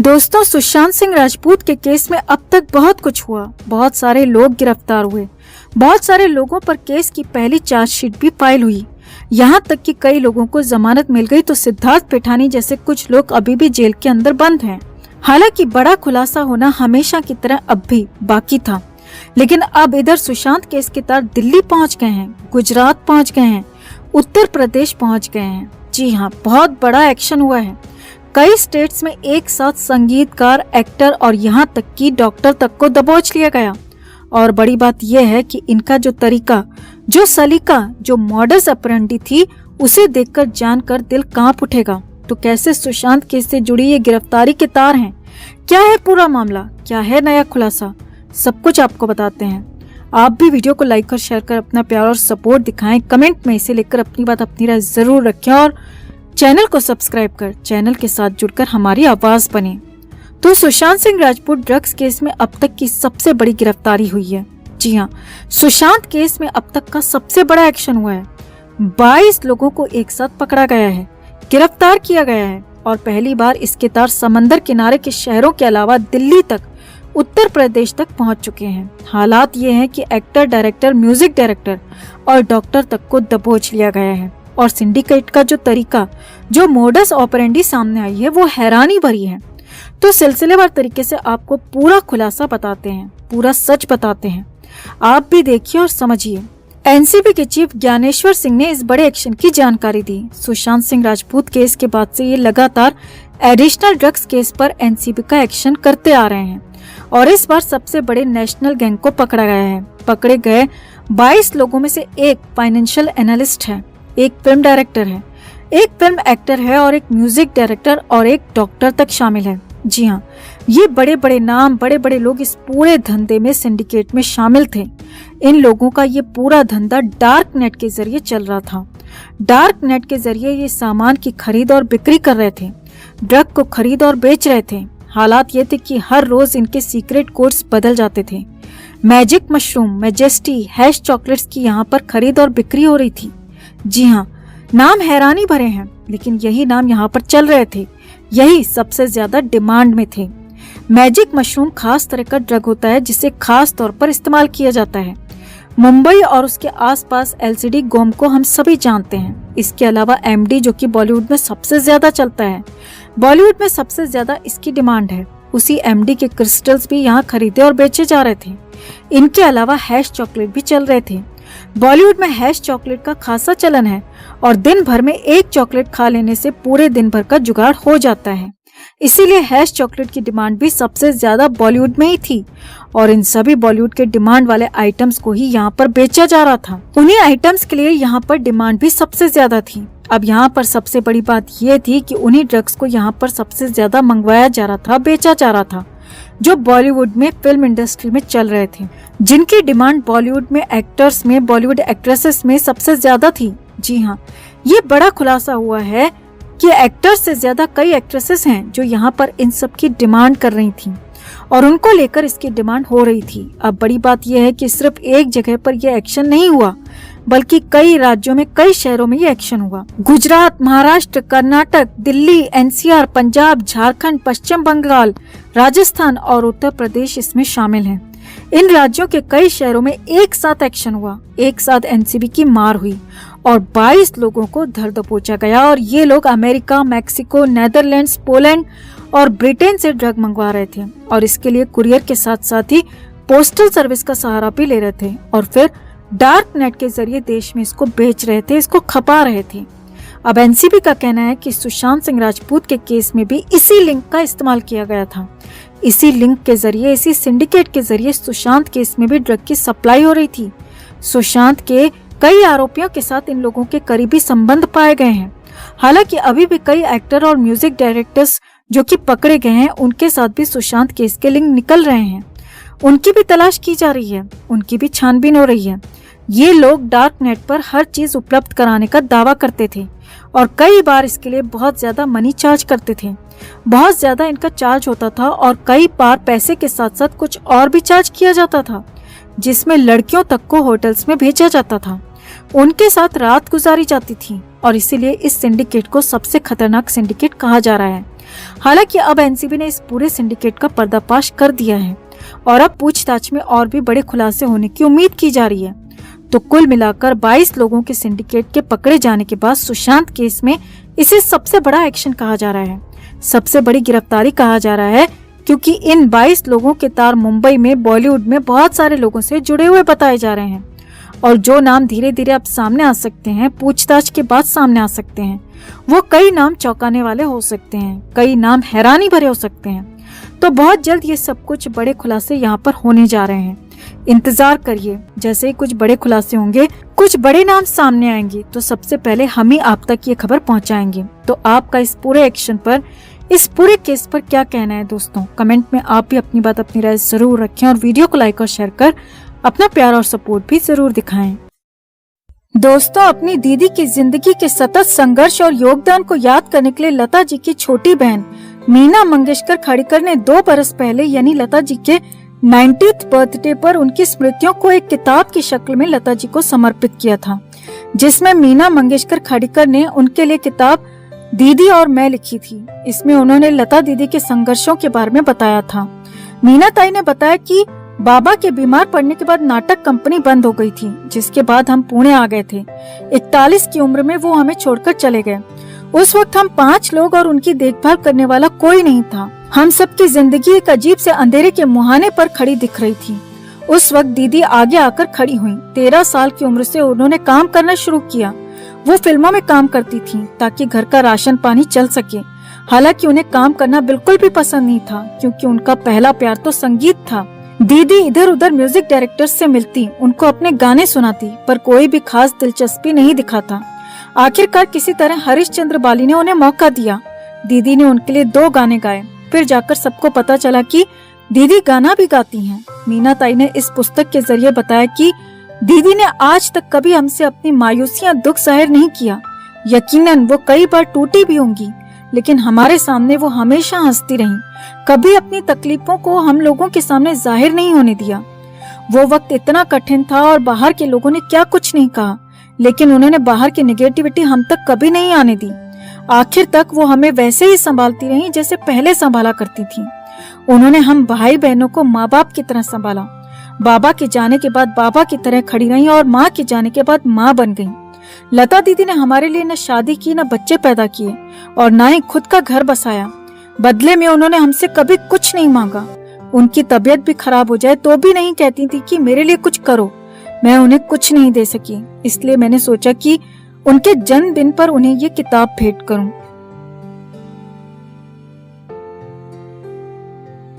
दोस्तों, सुशांत सिंह राजपूत के केस में अब तक बहुत कुछ हुआ। बहुत सारे लोग गिरफ्तार हुए, बहुत सारे लोगों पर केस की पहली चार्जशीट भी फाइल हुई। यहाँ तक कि कई लोगों को जमानत मिल गई तो सिद्धार्थ पिठानी जैसे कुछ लोग अभी भी जेल के अंदर बंद हैं। हालांकि बड़ा खुलासा होना हमेशा की तरह अब भी बाकी था, लेकिन अब इधर सुशांत केस के तार दिल्ली पहुँच गए हैं, गुजरात पहुँच गए हैं, उत्तर प्रदेश पहुँच गए हैं। जी हाँ, बहुत बड़ा एक्शन हुआ है। कई स्टेट्स में एक साथ संगीतकार, एक्टर और यहाँ तक कि डॉक्टर तक को दबोच लिया गया। और बड़ी बात यह है कि इनका जो तरीका, जो सलीका, जो मॉडस ऑपरेंडी थी, उसे देखकर जानकर दिल कांप उठेगा। तो कैसे सुशांत केस से जुड़ी ये गिरफ्तारी के तार हैं, क्या है पूरा मामला, क्या है नया खुलासा, सब कुछ आपको बताते हैं। आप भी वीडियो को लाइक और शेयर कर अपना प्यार और सपोर्ट दिखाएं। कमेंट में इसे लेकर अपनी बात, अपनी राय जरूर रखें और चैनल को सब्सक्राइब कर चैनल के साथ जुड़कर हमारी आवाज बने। तो सुशांत सिंह राजपूत ड्रग्स केस में अब तक की सबसे बड़ी गिरफ्तारी हुई है। जी हाँ, सुशांत केस में अब तक का सबसे बड़ा एक्शन हुआ है। 22 लोगों को एक साथ पकड़ा गया है, गिरफ्तार किया गया है और पहली बार इसके तार समंदर किनारे के शहरों के अलावा दिल्ली तक, उत्तर प्रदेश तक पहुंच चुके हैं। हालात ये हैं कि एक्टर, डायरेक्टर, म्यूजिक डायरेक्टर और डॉक्टर तक को दबोच लिया गया है। और सिंडिकेट का जो तरीका, जो मोडस ऑपरेंडी सामने आई है, वो हैरानी भरी है। तो सिलसिलेवार तरीके से आपको पूरा खुलासा बताते हैं, पूरा सच बताते हैं। आप भी देखिए और समझिए। एनसीबी के चीफ ज्ञानेश्वर सिंह ने इस बड़े एक्शन की जानकारी दी। सुशांत सिंह राजपूत केस के बाद से ये लगातार एडिशनल ड्रग्स केस पर एनसीबी का एक्शन करते आ रहे हैं और इस बार सबसे बड़े नेशनल गैंग को पकड़ा गया है। पकड़े गए 22 लोगों में से एक फाइनेंशियल एनालिस्ट है, एक फिल्म डायरेक्टर है, एक फिल्म एक्टर है और एक म्यूजिक डायरेक्टर और एक डॉक्टर तक शामिल है। जी हाँ, ये बड़े बड़े नाम, बड़े बड़े लोग इस पूरे धंधे में, सिंडिकेट में शामिल थे। इन लोगों का ये पूरा धंधा डार्क नेट के जरिए चल रहा था। डार्क नेट के जरिए ये सामान की खरीद और बिक्री कर रहे थे, ड्रग को खरीद और बेच रहे थे। हालात ये थे कि हर रोज इनके सीक्रेट कोड्स बदल जाते थे। Magic mushroom, majesty, hash chocolates की यहाँ पर खरीद और बिक्री हो रही थी। जी हाँ, नाम हैरानी भरे हैं, लेकिन यही नाम यहाँ पर चल रहे थे, यही सबसे ज्यादा डिमांड में थे। मैजिक मशरूम खास तरह का ड्रग होता है जिसे खास तौर पर इस्तेमाल किया जाता है। मुंबई और उसके आसपास एलसीडी गोम को हम सभी जानते हैं। इसके अलावा एमडी, जो कि बॉलीवुड में सबसे ज्यादा चलता है, बॉलीवुड में सबसे ज्यादा इसकी डिमांड है। उसी एमडी के क्रिस्टल्स भी यहाँ खरीदे और बेचे जा रहे थे। इनके अलावा हैश चॉकलेट भी चल रहे थे। बॉलीवुड में हैश चॉकलेट का खासा चलन है और दिन भर में एक चॉकलेट खा लेने से पूरे दिन भर का जुगाड़ हो जाता है। इसीलिए हैश चॉकलेट की डिमांड भी सबसे ज्यादा बॉलीवुड में ही थी और इन सभी बॉलीवुड के डिमांड वाले आइटम्स को ही यहाँ पर बेचा जा रहा था। उन्हीं आइटम्स के लिए यहाँ पर डिमांड भी सबसे ज्यादा थी। अब यहाँ पर सबसे बड़ी बात ये थी कि उन्हीं ड्रग्स को यहाँ पर सबसे ज्यादा मंगवाया जा रहा था, बेचा जा रहा था, जो बॉलीवुड में, फिल्म इंडस्ट्री में चल रहे थे, जिनकी डिमांड बॉलीवुड में एक्टर्स में, बॉलीवुड एक्ट्रेसेस में सबसे ज्यादा थी। जी हाँ, ये बड़ा खुलासा हुआ है कि एक्टर्स से ज्यादा कई एक्ट्रेसेस हैं जो यहाँ पर इन सब की डिमांड कर रही थी और उनको लेकर इसकी डिमांड हो रही थी। अब बड़ी बात यह है कि सिर्फ एक जगह पर यह एक्शन नहीं हुआ, बल्कि कई राज्यों में, कई शहरों में ये एक्शन हुआ। गुजरात, महाराष्ट्र, कर्नाटक, दिल्ली, एनसीआर, पंजाब, झारखंड, पश्चिम बंगाल, राजस्थान और उत्तर प्रदेश इसमें शामिल हैं। इन राज्यों के कई शहरों में एक साथ एक्शन हुआ, एक साथ एनसीबी की मार हुई और 22 लोगों को धर दबोचा गया और ये लोग अमेरिका, मैक्सिको, नेदरलैंड्स, पोलैंड और ब्रिटेन से ड्रग मंगवा रहे थे और इसके लिए कुरियर के साथ साथ ही पोस्टल सर्विस का सहारा भी ले रहे थे और फिर डार्क नेट के जरिए देश में इसको बेच रहे थे, इसको खपा रहे थे। अब एनसीबी का कहना है कि सुशांत सिंह राजपूत के केस में भी इसी लिंक का इस्तेमाल किया गया था। इसी लिंक के जरिए, इसी सिंडिकेट के जरिए सुशांत केस में भी ड्रग की सप्लाई हो रही थी। सुशांत के कई आरोपियों के साथ इन लोगों के करीबी संबंध पाए गए हैं। हालांकि अभी भी कई एक्टर और म्यूजिक डायरेक्टर्स जो कि पकड़े गए हैं, उनके साथ भी सुशांत केस के लिंक निकल रहे हैं। उनकी भी तलाश की जा रही है, उनकी भी छानबीन हो रही है। ये लोग डार्क नेट पर हर चीज उपलब्ध कराने का दावा करते थे और कई बार इसके लिए बहुत ज्यादा मनी चार्ज करते थे। बहुत ज्यादा इनका चार्ज होता था और कई बार पैसे के साथ साथ कुछ और भी चार्ज किया जाता था, जिसमें लड़कियों तक को होटल्स में भेजा जाता था, उनके साथ रात गुजारी जाती थी और इसीलिए इस सिंडिकेट को सबसे खतरनाक सिंडिकेट कहा जा रहा है। हालांकि अब एनसीबी ने इस पूरे सिंडिकेट का पर्दाफाश कर दिया है और अब पूछताछ में और भी बड़े खुलासे होने की उम्मीद की जा रही है। तो कुल मिलाकर 22 लोगों के सिंडिकेट के पकड़े जाने के बाद सुशांत केस में इसे सबसे बड़ा एक्शन कहा जा रहा है, सबसे बड़ी गिरफ्तारी कहा जा रहा है, क्योंकि इन 22 लोगों के तार मुंबई में, बॉलीवुड में बहुत सारे लोगों से जुड़े हुए बताए जा रहे हैं। और जो नाम धीरे धीरे अब सामने आ सकते हैं, पूछताछ के बाद सामने आ सकते हैं, वो कई नाम चौंकाने वाले हो सकते हैं, कई नाम हैरानी भरे हो सकते हैं। तो बहुत जल्द ये सब कुछ बड़े खुलासे यहाँ पर होने जा रहे हैं। इंतजार करिए, जैसे ही कुछ बड़े खुलासे होंगे, कुछ बड़े नाम सामने आएंगे, तो सबसे पहले हम ही आप तक ये खबर पहुँचाएंगे। तो आपका इस पूरे एक्शन पर, इस पूरे केस पर क्या कहना है दोस्तों? कमेंट में आप भी अपनी बात, अपनी राय जरूर रखें और वीडियो को लाइक और शेयर कर अपना प्यार और सपोर्ट भी जरूर दिखाएं। दोस्तों, अपनी दीदी की जिंदगी के सतत संघर्ष और योगदान को याद करने के लिए लता जी की छोटी बहन मीना मंगेशकर खड़ीकर ने 2 बरस पहले यानी लता जी के 90th बर्थडे पर उनकी स्मृतियों को एक किताब की शक्ल में लता जी को समर्पित किया था, जिसमें मीना मंगेशकर खड़ीकर ने उनके लिए किताब दीदी और मैं लिखी थी। इसमें उन्होंने लता दीदी के संघर्षों के बारे में बताया था। मीना ताई ने बताया कि बाबा के बीमार पड़ने के बाद नाटक कंपनी बंद हो गई थी, जिसके बाद हम पुणे आ गए थे। 41 की उम्र में वो हमें छोड़कर चले गए। उस वक्त हम 5 लोग और उनकी देखभाल करने वाला कोई नहीं था। हम सबकी जिंदगी एक अजीब से अंधेरे के मुहाने पर खड़ी दिख रही थी। उस वक्त दीदी आगे आकर खड़ी हुई। 13 साल की उम्र से उन्होंने काम करना शुरू किया। वो फिल्मों में काम करती थी ताकि घर का राशन पानी चल सके। हालांकि उन्हें काम करना बिल्कुल भी पसंद नहीं था, क्योंकि उनका पहला प्यार तो संगीत था। दीदी इधर उधर म्यूजिक डायरेक्टर्स से मिलती, उनको अपने गाने सुनाती, पर कोई भी खास दिलचस्पी नहीं दिखाता। आखिरकार किसी तरह हरिश्चंद्र बाली ने उन्हें मौका दिया। दीदी ने उनके लिए 2 गाने गाए। फिर जाकर सबको पता चला कि दीदी गाना भी गाती हैं। मीना ताई ने इस पुस्तक के जरिए बताया कि दीदी ने आज तक कभी हमसे अपनी मायूसियां, दुख जाहिर नहीं किया। यकीनन वो कई बार टूटी भी होंगी, लेकिन हमारे सामने वो हमेशा हंसती रहीं। कभी अपनी तकलीफों को हम लोगों के सामने जाहिर नहीं होने दिया। वो वक्त इतना कठिन था और बाहर के लोगों ने क्या कुछ नहीं कहा, लेकिन उन्होंने बाहर की नेगेटिविटी हम तक कभी नहीं आने दी। आखिर तक वो हमें वैसे ही संभालती रहीं जैसे पहले संभाला करती थी। उन्होंने हम भाई बहनों को माँ बाप की तरह संभाला। बाबा के जाने के बाद बाबा की तरह खड़ी रहीं और माँ के जाने के बाद माँ बन गईं। लता दीदी ने हमारे लिए न शादी की, न बच्चे पैदा किए और न ही खुद का घर बसाया। बदले में उन्होंने हमसे कभी कुछ नहीं मांगा। उनकी तबीयत भी खराब हो जाए तो भी नहीं कहती थी कि मेरे लिए कुछ करो। मैं उन्हें कुछ नहीं दे सकी, इसलिए मैंने सोचा कि उनके जन्मदिन पर उन्हें ये किताब भेंट करूं।